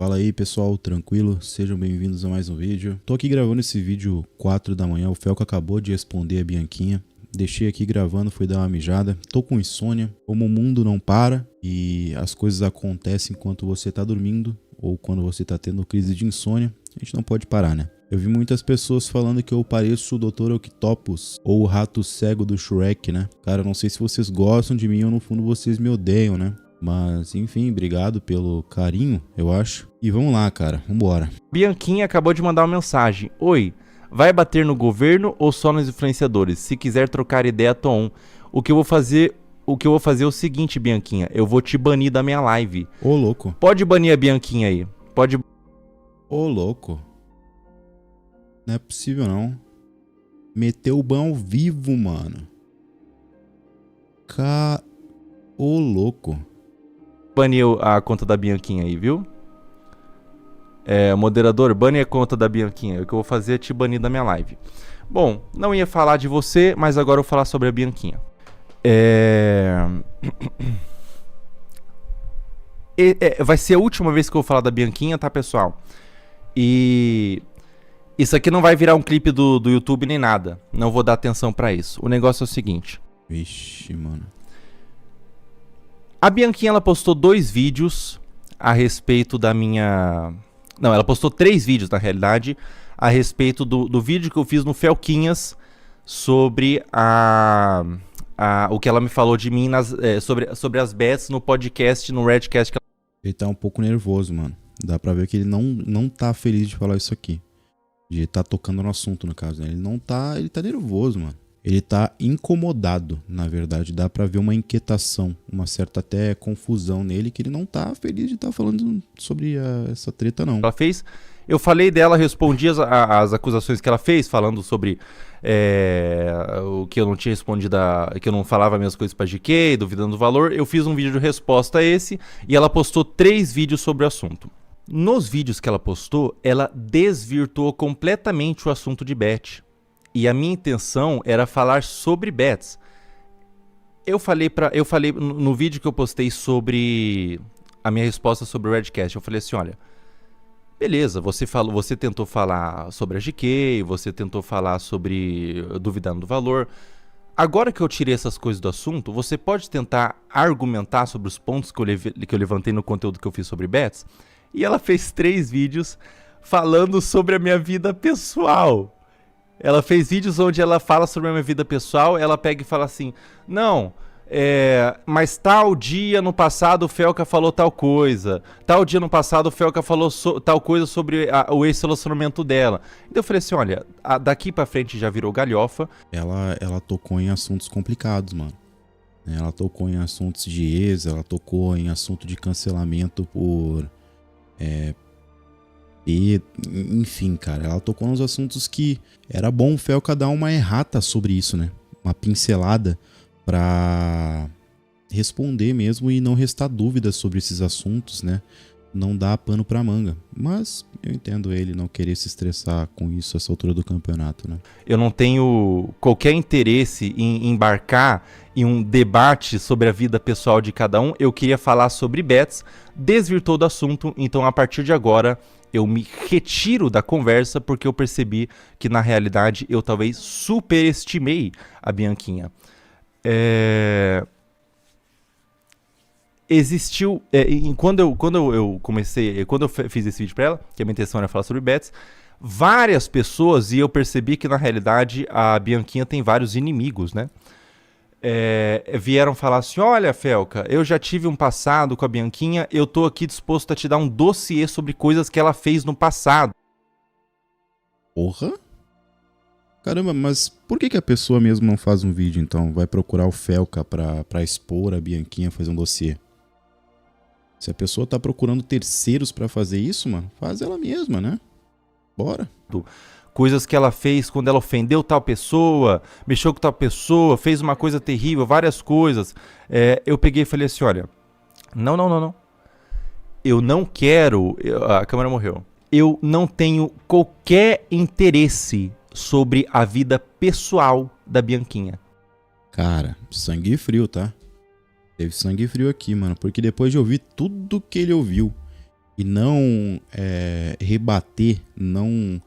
Fala aí pessoal, tranquilo? Sejam bem-vindos a mais um vídeo. Tô aqui gravando esse vídeo 4 da manhã, o Felca acabou de responder a Bianquinha. Deixei aqui gravando, fui dar uma mijada. Tô com insônia, como o mundo não para e as coisas acontecem enquanto você tá dormindo ou quando você tá tendo crise de insônia, a gente não pode parar, né? Eu vi muitas pessoas falando que eu pareço o Dr. Octopus ou o rato cego do Shrek, né? Cara, eu não sei se vocês gostam de mim ou no fundo vocês me odeiam, né? Mas, enfim, obrigado pelo carinho, eu acho. E vamos lá, cara, vambora. Bianquinha acabou de mandar uma mensagem. Oi, vai bater no governo ou só nos influenciadores? Se quiser trocar ideia, tô on. O que eu vou fazer é o seguinte, Bianquinha. Eu vou te banir da minha live. Ô, louco. Pode banir a Bianquinha aí. Pode. Ô, louco. Não é possível, não. Meteu o ban ao vivo, mano. Ô, louco. Banir a conta da Bianquinha aí, viu? Moderador, bane a conta da Bianquinha. O que eu vou fazer é te banir da minha live. Bom, não ia falar de você, mas agora eu vou falar sobre a Bianquinha. Vai ser a última vez que eu vou falar da Bianquinha, tá, pessoal? E isso aqui não vai virar um clipe do YouTube nem nada. Não vou dar atenção pra isso. O negócio é o seguinte. Vixe, mano. A Bianquinha, ela postou 2 vídeos a respeito da minha... Não, ela postou 3 vídeos, na realidade, a respeito do vídeo que eu fiz no Felquinhas sobre o que ela me falou de mim sobre as bets no podcast, no Redcast. Ele tá um pouco nervoso, mano. Dá pra ver que ele não tá feliz de falar isso aqui. De tá tocando no assunto, no caso, né? Ele tá nervoso, mano. Ele tá incomodado, na verdade. Dá pra ver uma inquietação, uma certa até confusão nele, que ele não tá feliz de estar falando sobre essa treta, não. Ela fez. Eu falei dela, respondi as acusações que ela fez, falando sobre o que eu não tinha respondido, que eu não falava as mesmas coisas pra GK, duvidando do valor. Eu fiz um vídeo de resposta a esse e ela postou 3 vídeos sobre o assunto. Nos vídeos que ela postou, ela desvirtuou completamente o assunto de bet. E a minha intenção era falar sobre bets. Eu falei no vídeo que eu postei sobre a minha resposta sobre o Redcast, eu falei assim, olha, beleza, você tentou falar sobre a GK, você tentou falar sobre duvidando do valor. Agora que eu tirei essas coisas do assunto, você pode tentar argumentar sobre os pontos que eu levantei no conteúdo que eu fiz sobre bets? E ela fez 3 vídeos falando sobre a minha vida pessoal. Ela fez vídeos onde ela fala sobre a minha vida pessoal, ela pega e fala assim, não, mas tal dia no passado o Felca falou tal coisa, tal dia no passado o Felca falou tal coisa sobre o ex-relacionamento dela. Então eu falei assim, olha, daqui pra frente já virou galhofa. Ela tocou em assuntos complicados, mano. Ela tocou em assuntos de ex, ela tocou em assunto de cancelamento por... enfim, cara, ela tocou nos assuntos que era bom o Felca dar uma errata sobre isso, né? Uma pincelada pra responder mesmo e não restar dúvidas sobre esses assuntos, né? Não dar pano pra manga. Mas eu entendo ele não querer se estressar com isso essa altura do campeonato, né? Eu não tenho qualquer interesse em embarcar em um debate sobre a vida pessoal de cada um. Eu queria falar sobre bets, desvirtuou do assunto, então a partir de agora eu me retiro da conversa porque eu percebi que na realidade eu talvez superestimei a Bianquinha. Existiu, quando eu fiz esse vídeo pra ela, que a minha intenção era falar sobre bets, várias pessoas, e eu percebi que na realidade a Bianquinha tem vários inimigos, né? Vieram falar assim, olha Felca, eu já tive um passado com a Bianquinha, eu tô aqui disposto a te dar um dossiê sobre coisas que ela fez no passado. Porra? Caramba, mas por que a pessoa mesmo não faz um vídeo então? Vai procurar o Felca pra expor a Bianquinha, fazer um dossiê? Se a pessoa tá procurando terceiros pra fazer isso, mano, faz ela mesma, né? Bora. Coisas que ela fez quando ela ofendeu tal pessoa, mexeu com tal pessoa, fez uma coisa terrível, várias coisas. Eu peguei e falei assim, olha, não. Eu não quero... A câmera morreu. Eu não tenho qualquer interesse sobre a vida pessoal da Bianquinha. Cara, sangue frio, tá? Teve sangue frio aqui, mano. Porque depois de ouvir tudo que ele ouviu e não rebater, não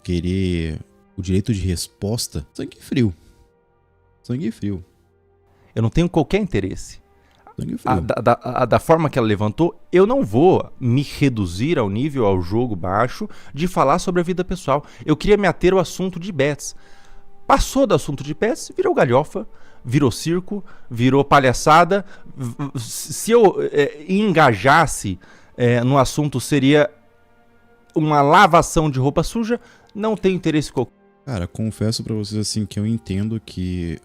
querer o direito de resposta, sangue frio. Sangue frio. Eu não tenho qualquer interesse. Sangue frio. Da forma que ela levantou, eu não vou me reduzir ao nível, ao jogo baixo, de falar sobre a vida pessoal. Eu queria me ater ao assunto de bets. Passou do assunto de bets, virou galhofa, virou circo, virou palhaçada. Se eu engajasse no assunto, seria uma lavação de roupa suja. Não tenho interesse qualquer. Cara, confesso pra vocês assim que eu entendo que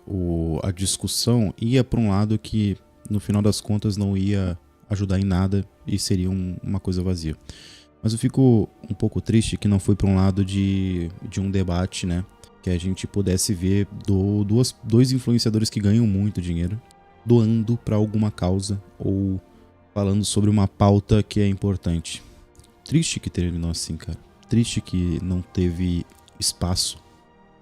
a discussão ia pra um lado que no final das contas não ia ajudar em nada e seria uma coisa vazia. Mas eu fico um pouco triste que não foi pra um lado de um debate, né? Que a gente pudesse ver dois influenciadores que ganham muito dinheiro doando pra alguma causa ou falando sobre uma pauta que é importante. Triste que terminou assim, cara. Triste que não teve espaço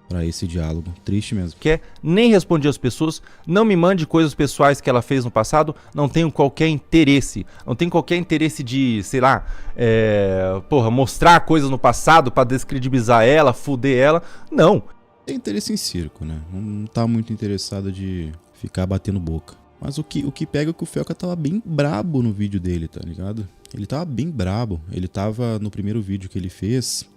para esse diálogo. Triste mesmo. Nem respondi às pessoas, não me mande coisas pessoais que ela fez no passado, não tenho qualquer interesse. Não tenho qualquer interesse de, sei lá, mostrar coisas no passado para descredibilizar ela, fuder ela. Não. Tem interesse em circo, né? Não tá muito interessado de ficar batendo boca. Mas o que pega é que o Felca tava bem brabo no vídeo dele, tá ligado? Ele tava bem brabo. Ele tava no primeiro vídeo que ele fez.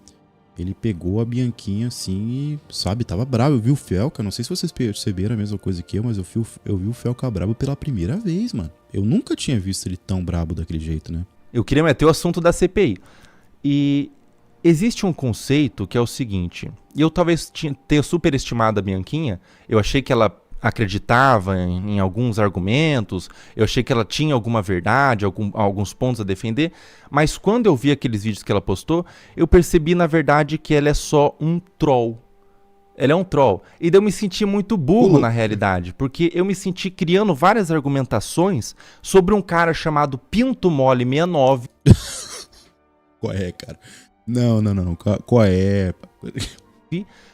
Ele pegou a Bianquinha assim e, sabe, tava bravo. Eu vi o Felca, não sei se vocês perceberam a mesma coisa que eu, mas eu vi o Felca brabo pela primeira vez, mano. Eu nunca tinha visto ele tão brabo daquele jeito, né? Eu queria meter o assunto da CPI. E existe um conceito que é o seguinte, e eu talvez tenha superestimado a Bianquinha, eu achei que ela acreditava em alguns argumentos, eu achei que ela tinha alguma verdade, alguns pontos a defender, mas quando eu vi aqueles vídeos que ela postou, eu percebi na verdade que ela é só um troll. Ela é um troll. E daí eu me senti muito burro na realidade, porque eu me senti criando várias argumentações sobre um cara chamado Pinto Mole 69. Qual é, cara? Não. Qual é?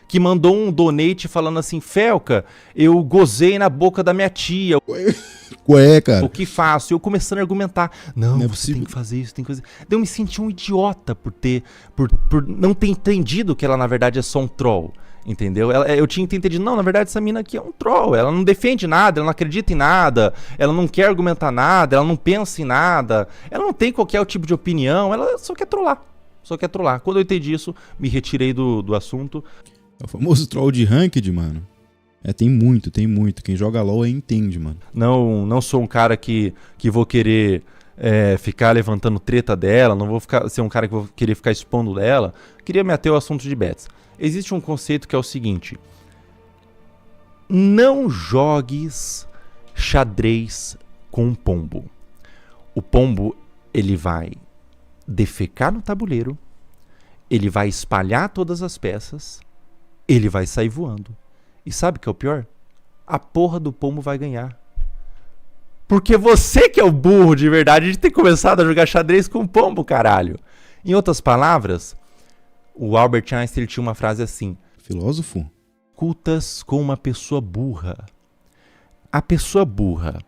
Que mandou um donate falando assim, Felca, eu gozei na boca da minha tia. Qual é, cara? O que faço? Eu começando a argumentar. Não, Não é você possível. tem que fazer isso, tem que fazer. Daí eu me senti um idiota por não ter entendido que ela na verdade é só um troll. Entendeu? Eu tinha entendido, não, na verdade essa mina aqui é um troll. Ela não defende nada, ela não acredita em nada, ela não quer argumentar nada, ela não pensa em nada, ela não tem qualquer tipo de opinião, ela só quer trollar. Quando eu entendi isso, me retirei do assunto. É o famoso troll de ranked, mano. Tem muito. Quem joga LoL entende, mano. Não sou um cara que vou querer ficar levantando treta dela, não vou ser um cara que vou querer ficar expondo dela. Queria me ater ao assunto de bets. Existe um conceito que é o seguinte: não jogues xadrez com um pombo. O pombo, ele vai defecar no tabuleiro, ele vai espalhar todas as peças, ele vai sair voando. E sabe o que é o pior? A porra do pombo vai ganhar. Porque você que é o burro de verdade de ter começado a jogar xadrez com pombo, caralho. Em outras palavras, o Albert Einstein tinha uma frase assim: filósofo? Discutas com uma pessoa burra. A pessoa burra,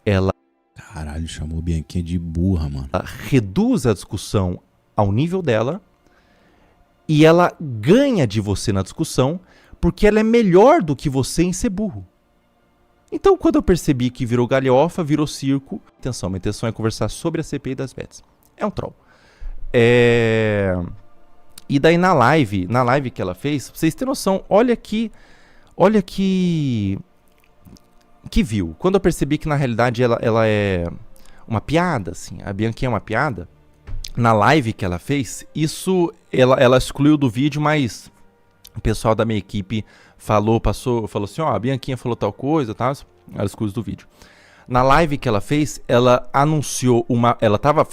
ela... Caralho, chamou a Bianquinha de burra, mano. Ela reduz a discussão ao nível dela e ela ganha de você na discussão porque ela é melhor do que você em ser burro. Então, quando eu percebi que virou galhofa, virou circo... Minha intenção é conversar sobre a CPI das bets. É um troll. E daí na live que ela fez, pra vocês terem noção, olha que viu. Quando eu percebi que na realidade ela é uma piada, assim, a Bianquinha é uma piada, na live que ela fez, isso ela excluiu do vídeo, mas o pessoal da minha equipe falou assim, a Bianquinha falou tal coisa, tá? Ela excluiu do vídeo. Na live que ela fez, ela anunciou ela tava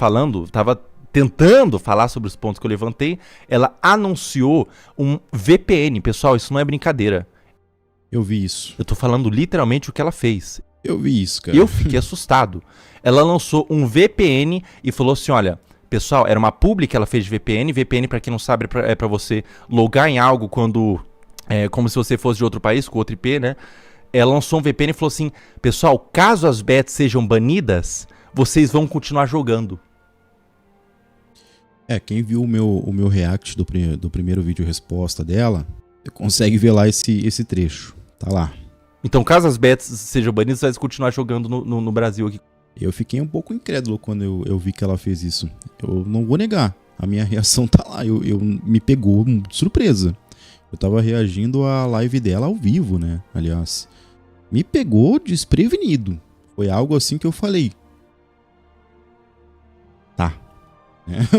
tentando falar sobre os pontos que eu levantei, ela anunciou um VPN. Pessoal, isso não é brincadeira. Eu vi isso. Eu tô falando literalmente o que ela fez. Eu vi isso, cara. Eu fiquei assustado. Ela lançou um VPN e falou assim, olha, pessoal, era uma publi que ela fez de VPN. VPN, pra quem não sabe, é pra você logar em algo quando... como se você fosse de outro país, com outro IP, né? Ela lançou um VPN e falou assim, pessoal, caso as bets sejam banidas, vocês vão continuar jogando. Quem viu o meu react do primeiro vídeo resposta dela, consegue ver lá esse trecho. Tá lá. Então, caso as bets sejam banidas, você vai continuar jogando no Brasil aqui. Eu fiquei um pouco incrédulo quando eu vi que ela fez isso. Eu não vou negar. A minha reação tá lá. Me pegou de surpresa. Eu tava reagindo à live dela ao vivo, né? Aliás, me pegou desprevenido. Foi algo assim que eu falei. Tá.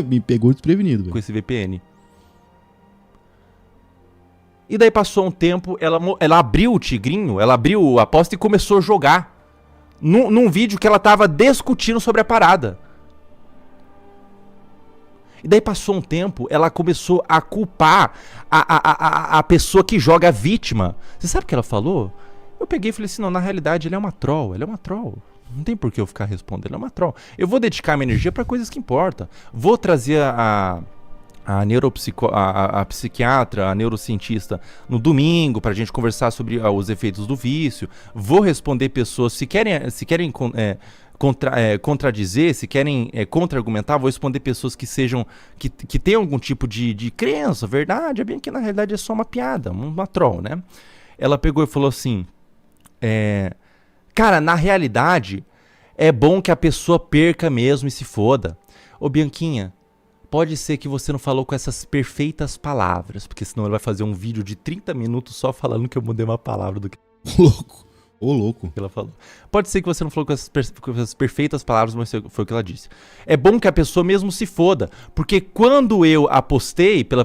Me pegou desprevenido. Com esse VPN. E daí passou um tempo, ela abriu o Tigrinho, ela abriu a aposta e começou a jogar. Num vídeo que ela tava discutindo sobre a parada. E daí passou um tempo, ela começou a culpar a pessoa que joga a vítima. Você sabe o que ela falou? Eu peguei e falei assim, não, na realidade ela é uma troll, Não tem por que eu ficar respondendo, ela é uma troll. Eu vou dedicar minha energia para coisas que importam. Vou trazer a psiquiatra, a neurocientista no domingo pra gente conversar sobre os efeitos do vício. Vou responder pessoas, se querem contradizer, se querem contra-argumentar, vou responder pessoas que tenham algum tipo de crença, verdade, é bem que na realidade é só uma piada, uma troll, né? Ela pegou e falou assim, cara, na realidade é bom que a pessoa perca mesmo e se foda. Ô Bianquinha, pode ser que você não falou com essas perfeitas palavras, porque senão ele vai fazer um vídeo de 30 minutos só falando que eu mudei uma palavra do que... Ô louco. Ela falou. Pode ser que você não falou com essas perfeitas palavras, mas foi o que ela disse. É bom que a pessoa mesmo se foda, porque quando eu apostei pela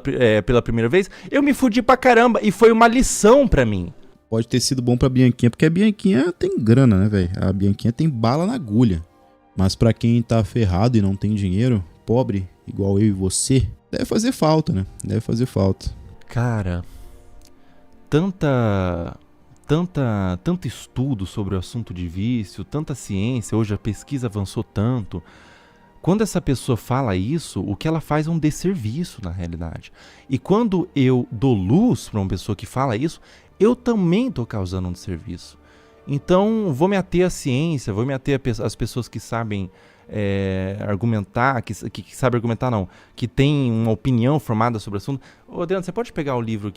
primeira vez, eu me fudi pra caramba e foi uma lição pra mim. Pode ter sido bom pra Bianquinha, porque a Bianquinha tem grana, né, velho? A Bianquinha tem bala na agulha. Mas pra quem tá ferrado e não tem dinheiro, pobre, igual eu e você, deve fazer falta, né? Deve fazer falta. Cara, tanto estudo sobre o assunto de vício, tanta ciência, hoje a pesquisa avançou tanto. Quando essa pessoa fala isso, o que ela faz é um desserviço na realidade. E quando eu dou luz para uma pessoa que fala isso, eu também estou causando um desserviço. Então, vou me ater à ciência, vou me ater às pessoas que sabem argumentar, que sabem argumentar não, que tem uma opinião formada sobre o assunto. Ô Adriano, você pode pegar o livro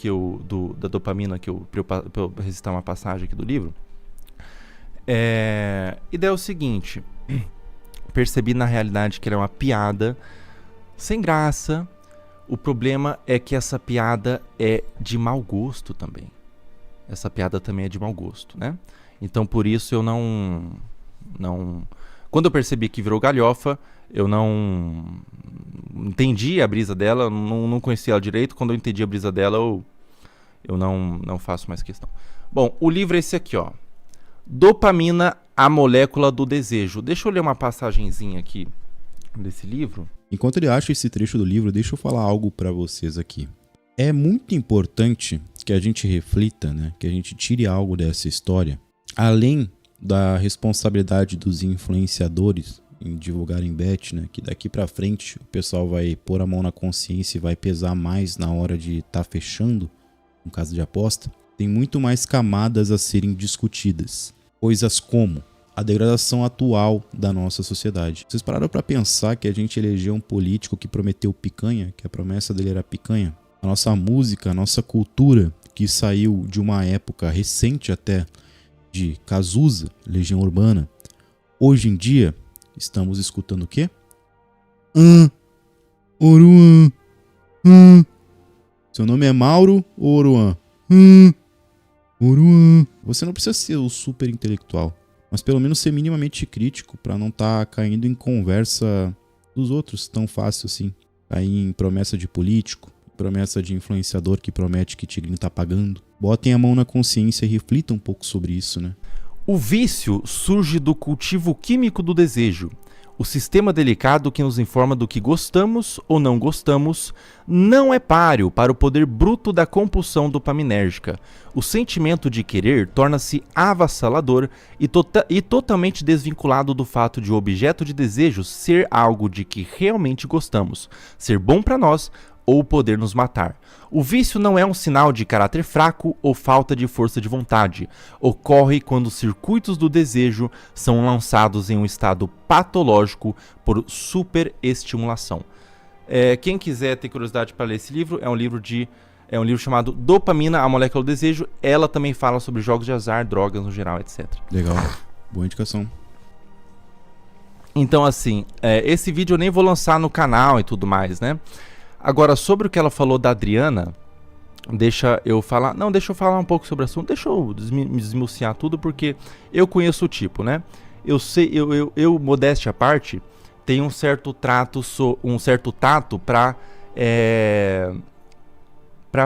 da dopamina pra eu recitar uma passagem aqui do livro? E daí é o seguinte, percebi na realidade que era uma piada sem graça. O problema é que essa piada é de mau gosto também. Essa piada também é de mau gosto, né? Então por isso eu não... Quando eu percebi que virou galhofa, eu não entendi a brisa dela, não conhecia ela direito. Quando eu entendi a brisa dela, eu não faço mais questão. Bom, o livro é esse aqui, ó. Dopamina, a molécula do desejo. Deixa eu ler uma passagenzinha aqui desse livro. Enquanto ele acha esse trecho do livro, deixa eu falar algo pra vocês aqui. É muito importante que a gente reflita, né? Que a gente tire algo dessa história. Além da responsabilidade dos influenciadores em divulgarem bet, né? Que daqui pra frente o pessoal vai pôr a mão na consciência e vai pesar mais na hora de estar fechando um caso de aposta. Tem muito mais camadas a serem discutidas. Coisas como a degradação atual da nossa sociedade. Vocês pararam pra pensar que a gente elegeu um político que prometeu picanha, que a promessa dele era picanha? A nossa música, a nossa cultura, que saiu de uma época recente até, de Cazuza, Legião Urbana. Hoje em dia, estamos escutando o quê? Oruan. Seu nome é Mauro ou Oruan? Oruan. Você não precisa ser o super intelectual, mas pelo menos ser minimamente crítico para não estar caindo em conversa dos outros tão fácil assim. Cair em promessa de político, promessa de influenciador que promete que Tigrinho tá pagando. Botem a mão na consciência e reflitam um pouco sobre isso, né? O vício surge do cultivo químico do desejo. O sistema delicado que nos informa do que gostamos ou não gostamos não é páreo para o poder bruto da compulsão dopaminérgica. O sentimento de querer torna-se avassalador e totalmente desvinculado do fato de o objeto de desejo ser algo de que realmente gostamos, ser bom para nós ou poder nos matar. O vício não é um sinal de caráter fraco ou falta de força de vontade. Ocorre quando os circuitos do desejo são lançados em um estado patológico por superestimulação. Quem quiser ter curiosidade para ler esse livro, é um livro chamado Dopamina, a Molécula do Desejo. Ela também fala sobre jogos de azar, drogas no geral, etc. Legal, boa indicação. Então, assim, esse vídeo eu nem vou lançar no canal e tudo mais, né? Agora, sobre o que ela falou da Adriana, deixa eu falar um pouco sobre o assunto, deixa eu desmuciar tudo, porque eu conheço o tipo, né? Eu modéstia à parte, tenho um certo tato para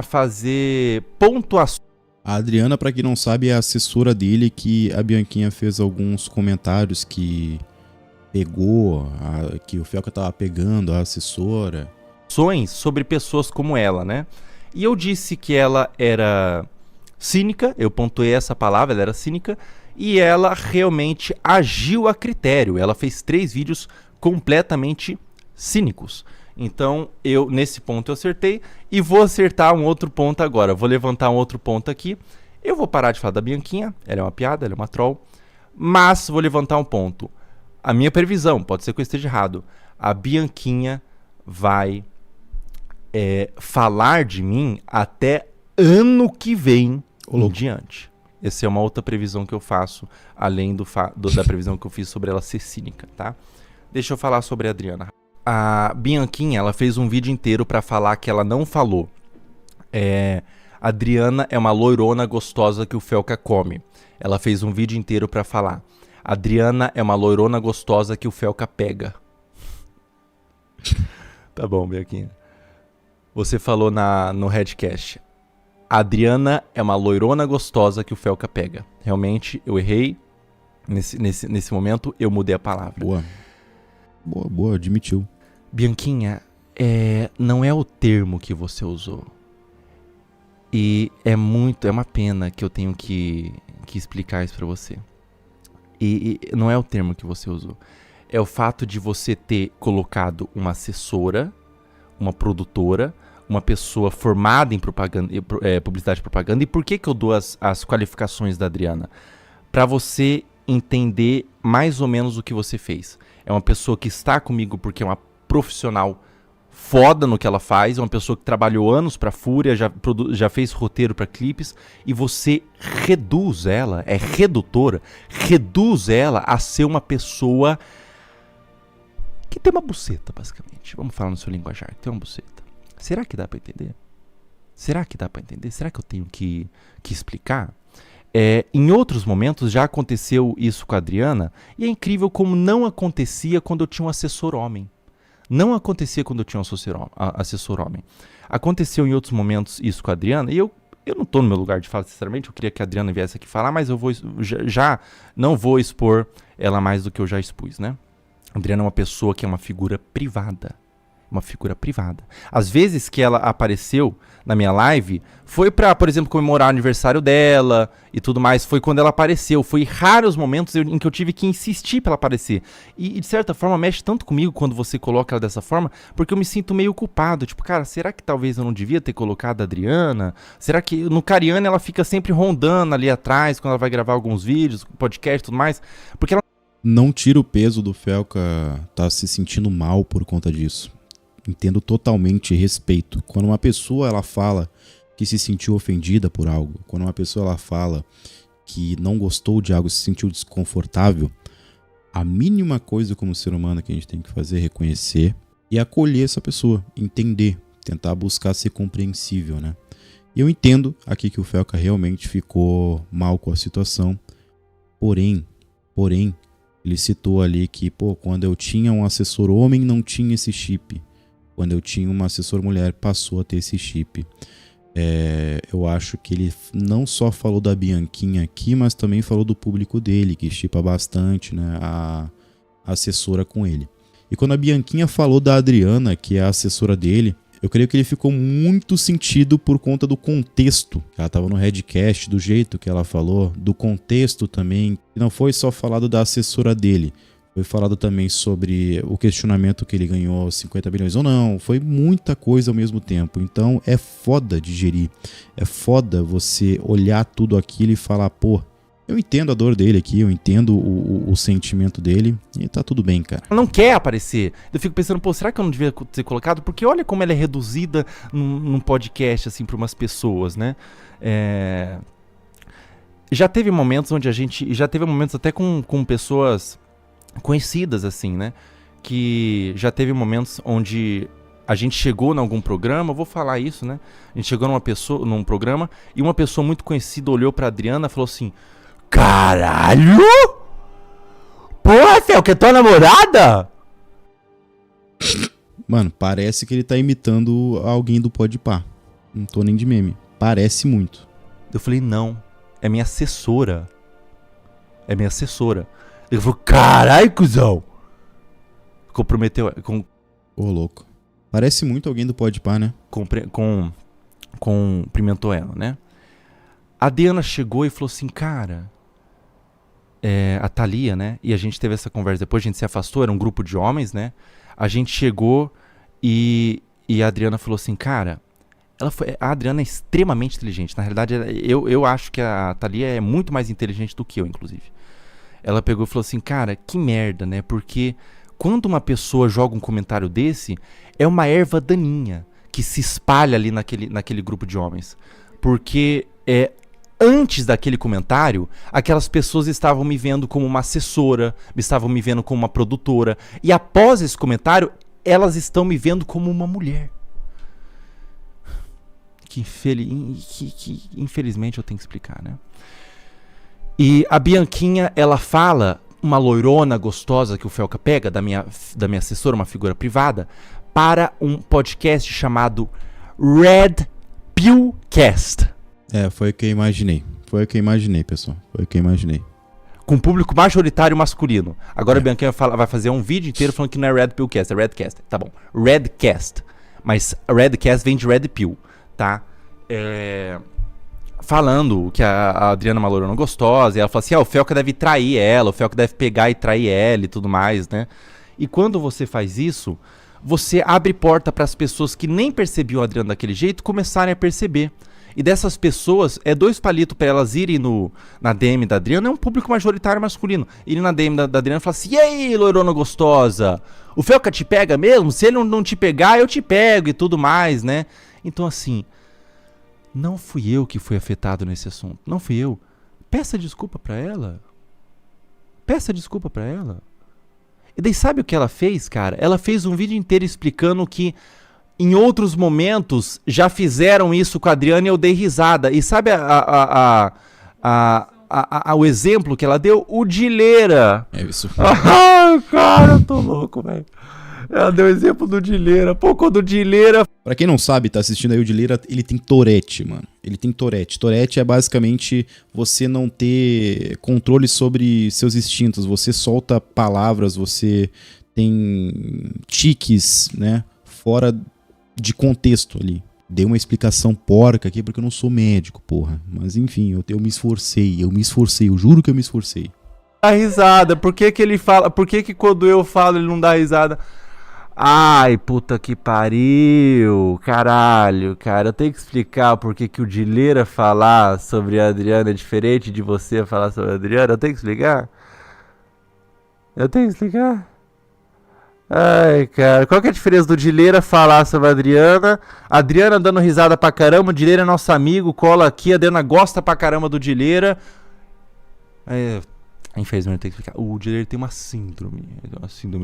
fazer pontuações. A Adriana, pra quem não sabe, é a assessora dele, que a Bianquinha fez alguns comentários que pegou, que o Felca tava pegando a assessora. Sobre pessoas como ela, né? E eu disse que ela era cínica, eu pontuei essa palavra, ela era cínica, e ela realmente agiu a critério. Ela fez 3 vídeos completamente cínicos. Então, nesse ponto eu acertei, e vou acertar um outro ponto agora. Vou levantar um outro ponto aqui. Eu vou parar de falar da Bianquinha, ela é uma piada, ela é uma troll, mas vou levantar um ponto. A minha previsão, pode ser que eu esteja errado, a Bianquinha vai falar de mim até ano que vem em diante. Essa é uma outra previsão que eu faço, além da previsão que eu fiz sobre ela ser cínica, tá? Deixa eu falar sobre a Adriana. A Bianquinha, ela fez um vídeo inteiro pra falar que ela não falou. A Adriana é uma loirona gostosa que o Felca come. Ela fez um vídeo inteiro pra falar. A Adriana é uma loirona gostosa que o Felca pega. Tá bom, Bianquinha. Você falou no Redcast. A Adriana é uma loirona gostosa que o Felca pega. Realmente, eu errei. Nesse momento, eu mudei a palavra. Boa, admitiu. Bianquinha, não é o termo que você usou. E é uma pena que eu tenho que explicar isso pra você. E não é o termo que você usou. É o fato de você ter colocado uma assessora, uma produtora, uma pessoa formada em publicidade e propaganda. E por que eu dou as qualificações da Adriana? Para você entender mais ou menos o que você fez. É uma pessoa que está comigo porque é uma profissional foda no que ela faz, é uma pessoa que trabalhou anos pra Fúria, já fez roteiro pra clipes, e você reduz ela, redutora, reduz ela a ser uma pessoa que tem uma buceta, basicamente. Vamos falar no seu linguajar, que tem uma buceta. Será que dá pra entender? Será que eu tenho que explicar? Em outros momentos já aconteceu isso com a Adriana, e é incrível como não acontecia quando eu tinha um assessor homem. Não acontecia quando eu tinha um assessor homem. Aconteceu em outros momentos isso com a Adriana, e eu não tô no meu lugar de fala, sinceramente, eu queria que a Adriana viesse aqui falar, mas eu já não vou expor ela mais do que eu já expus, né? A Adriana é uma pessoa que é uma figura privada. Uma figura privada. Às vezes que ela apareceu na minha live, foi pra, por exemplo, comemorar o aniversário dela e tudo mais. Foi quando ela apareceu. Foi raros momentos em que eu tive que insistir pra ela aparecer. E de certa forma mexe tanto comigo quando você coloca ela dessa forma, porque eu me sinto meio culpado. Tipo, cara, será que talvez eu não devia ter colocado a Adriana? Será que no Cariani ela fica sempre rondando ali atrás quando ela vai gravar alguns vídeos, podcast e tudo mais? Porque ela não tira o peso do Felca tá se sentindo mal por conta disso. Entendo totalmente, respeito. Quando uma pessoa ela fala que se sentiu ofendida por algo, quando uma pessoa ela fala que não gostou de algo, se sentiu desconfortável, a mínima coisa como ser humano que a gente tem que fazer é reconhecer e acolher essa pessoa, entender, tentar buscar ser compreensível, né? E eu entendo aqui que o Felca realmente ficou mal com a situação, porém, ele citou ali que, quando eu tinha um assessor homem não tinha esse chip. Quando eu tinha uma assessora mulher, passou a ter esse chip. Eu acho que ele não só falou da Bianquinha aqui, mas também falou do público dele, que chipa bastante, né, a assessora com ele. E quando a Bianquinha falou da Adriana, que é a assessora dele, eu creio que ele ficou muito sentido por conta do contexto. Ela estava no Redcast, do jeito que ela falou, do contexto também. E não foi só falado da assessora dele. Foi falado também sobre o questionamento que ele ganhou 50 milhões ou não. Foi muita coisa ao mesmo tempo. Então é foda digerir. É foda você olhar tudo aquilo e falar, Eu entendo a dor dele aqui, eu entendo o sentimento dele e tá tudo bem, cara. Ela não quer aparecer. Eu fico pensando, pô, será que eu não devia ter colocado? Porque olha como ela é reduzida num podcast, assim, pra umas pessoas, né? Já teve momentos onde já teve momentos até com pessoas conhecidas, assim, né? Que já teve momentos onde a gente chegou em algum programa, eu vou falar isso, né? A gente chegou num programa e uma pessoa muito conhecida olhou pra Adriana e falou assim: caralho! Porra, Fel, que é tua namorada? Mano, parece que ele tá imitando alguém do Podpah. Não tô nem de meme. Parece muito. Eu falei, não, é minha assessora. É minha assessora. Ele falou, caralho, cuzão! Comprometeu. Ô, louco. Parece muito alguém do Podpah, né? Cumprimentou ela, né? A Diana chegou e falou assim, cara... a Thalia, né? E a gente teve essa conversa. Depois a gente se afastou, era um grupo de homens, né? A gente chegou e a Adriana falou assim, cara... A Adriana é extremamente inteligente. Na realidade, eu acho que a Thalia é muito mais inteligente do que eu, inclusive. Ela pegou e falou assim, cara, que merda, né? Porque... quando uma pessoa joga um comentário desse, é uma erva daninha que se espalha ali naquele grupo de homens. Porque antes daquele comentário, aquelas pessoas estavam me vendo como uma assessora, estavam me vendo como uma produtora. E após esse comentário, elas estão me vendo como uma mulher. Que infelizmente eu tenho que explicar, né? E a Bianquinha, ela fala... uma loirona gostosa que o Felca pega, da minha assessora, uma figura privada, para um podcast chamado Red Pillcast. Foi o que eu imaginei. Foi o que eu imaginei, pessoal. Foi o que eu imaginei. Com público majoritário masculino. Agora a Bianquinha vai fazer um vídeo inteiro falando que não é Red Pillcast, é Redcast. Tá bom. Redcast. Mas Redcast vem de Red Pill, tá? Falando que a Adriana é uma loirona gostosa, e ela fala assim, o Felca deve trair ela, o Felca deve pegar e trair ela e tudo mais, né? E quando você faz isso, você abre porta para as pessoas que nem percebiam a Adriana daquele jeito começarem a perceber. E dessas pessoas, 2 palitos para elas irem na DM da Adriana, é um público majoritário masculino. Irem na DM da Adriana e falar assim, e aí, loirona gostosa? O Felca te pega mesmo? Se ele não te pegar, eu te pego e tudo mais, né? Então assim... não fui eu que fui afetado nesse assunto. Não fui eu. Peça desculpa pra ela. Peça desculpa pra ela. E daí sabe o que ela fez, cara? Ela fez um vídeo inteiro explicando que em outros momentos já fizeram isso com a Adriana e eu dei risada. E sabe o exemplo que ela deu? O Dileira. Isso. Cara, eu tô louco, velho. Ela deu o exemplo do Dileira. Pô, quando o Dileira... Pra quem não sabe, tá assistindo aí o Dileira, ele tem Tourette, mano. Ele tem Tourette. Tourette é basicamente você não ter controle sobre seus instintos. Você solta palavras, você tem tiques, né? Fora de contexto ali. Dei uma explicação porca aqui porque eu não sou médico, porra. Mas enfim, eu me esforcei, eu juro que eu me esforcei. Dá risada, por que ele fala... por que quando eu falo ele não dá risada? Ai, puta que pariu, caralho, cara, eu tenho que explicar por que o Dileira falar sobre a Adriana é diferente de você falar sobre a Adriana, eu tenho que explicar? Eu tenho que explicar? Ai, cara, qual que é a diferença do Dileira falar sobre a Adriana dando risada pra caramba, o Dileira é nosso amigo, cola aqui, a Adriana gosta pra caramba do Dileira, infelizmente tem que explicar. O Dileira tem uma síndrome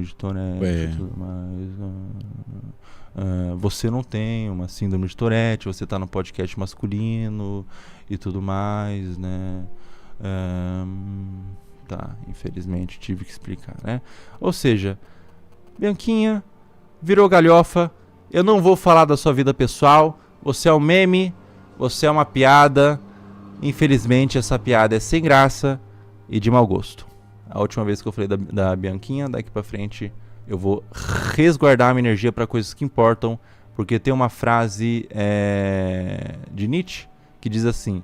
de Tourette e tudo mais. Você não tem uma síndrome de Tourette, você tá no podcast masculino e tudo mais, né? Tá, infelizmente tive que explicar, né? Ou seja, Bianquinha virou galhofa. Eu não vou falar da sua vida pessoal. Você é um meme, você é uma piada. Infelizmente essa piada é sem graça e de mau gosto. A última vez que eu falei da Bianquinha, daqui pra frente eu vou resguardar minha energia para coisas que importam, porque tem uma frase de Nietzsche que diz assim: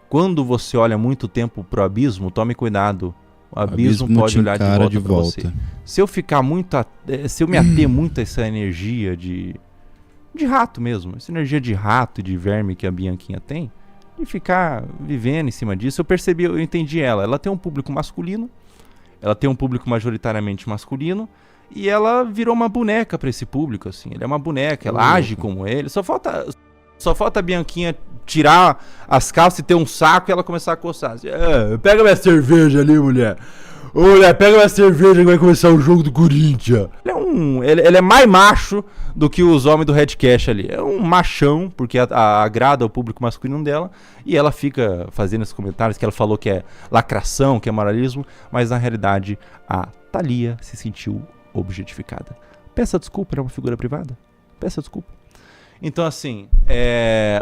quando você olha muito tempo pro abismo, tome cuidado, o abismo pode olhar de volta pra você. Se eu ficar se eu me ater muito a essa energia de rato mesmo, essa energia de rato e de verme que a Bianquinha tem, e ficar vivendo em cima disso. Eu entendi ela. Ela tem um público masculino, ela tem um público majoritariamente masculino, e ela virou uma boneca pra esse público, assim. Ela é uma boneca, ela age como ele. Só falta a Bianquinha tirar as calças e ter um saco e ela começar a coçar. Assim, pega minha cerveja ali, mulher. Ô, mulher, pega minha cerveja que vai começar o jogo do Corinthians. Ele é mais macho do que os homens do Red Cash ali. É um machão, porque agrada o público masculino dela. E ela fica fazendo esses comentários que ela falou que é lacração, que é moralismo. Mas na realidade, a Thalia se sentiu objetificada. Peça desculpa, era uma figura privada. Peça desculpa. Então, assim,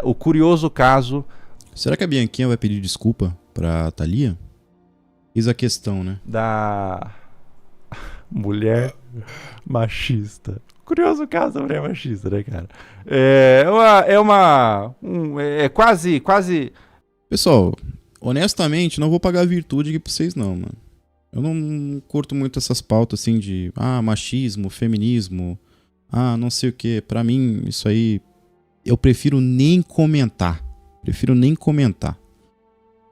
o curioso caso... Será que a Bianquinha vai pedir desculpa pra Thalia? Eis a questão, né? Da mulher machista. Curioso caso da mulher machista, né, cara? É quase... Pessoal, honestamente, não vou pagar virtude aqui pra vocês não, mano. Eu não curto muito essas pautas assim de machismo, feminismo, não sei o que. Pra mim, isso aí, eu prefiro nem comentar.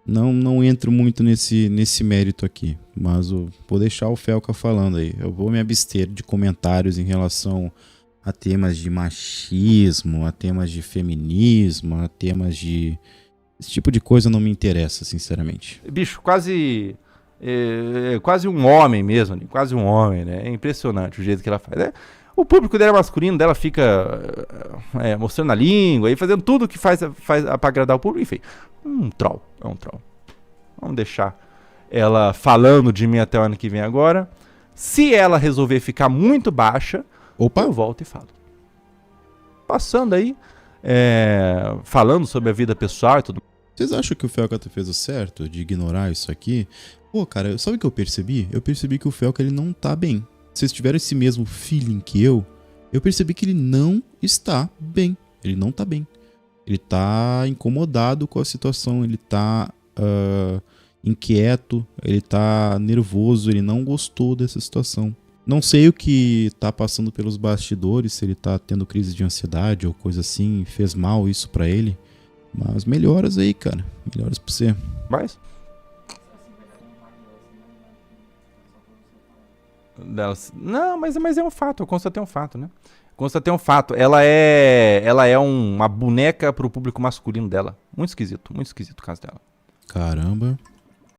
Não entro muito nesse mérito aqui, mas vou deixar o Felca falando aí. Eu vou me abster de comentários em relação a temas de machismo, a temas de feminismo, a temas de... Esse tipo de coisa não me interessa, sinceramente. Bicho, quase um homem mesmo, quase um homem, né? É impressionante o jeito que ela faz, né? O público dela masculino, dela fica mostrando a língua e fazendo tudo que faz pra agradar o público. Enfim, é um troll. Vamos deixar ela falando de mim até o ano que vem agora. Se ela resolver ficar muito baixa, eu volto e falo. Passando aí, falando sobre a vida pessoal e tudo. Vocês acham que o Felca fez o certo de ignorar isso aqui? Pô, cara, sabe o que eu percebi? Eu percebi que o Felca, ele não tá bem. Se vocês tiveram esse mesmo feeling que eu percebi que ele não está bem. Ele não tá bem. Ele tá incomodado com a situação, ele tá inquieto, ele tá nervoso, ele não gostou dessa situação. Não sei o que tá passando pelos bastidores, se ele tá tendo crise de ansiedade ou coisa assim, fez mal isso pra ele. Mas melhoras aí, cara. Melhoras pra você. Mais? Não, mas é um fato, eu constatei um fato, né? Constatei um fato, ela é uma boneca pro público masculino dela. Muito esquisito o caso dela. Caramba.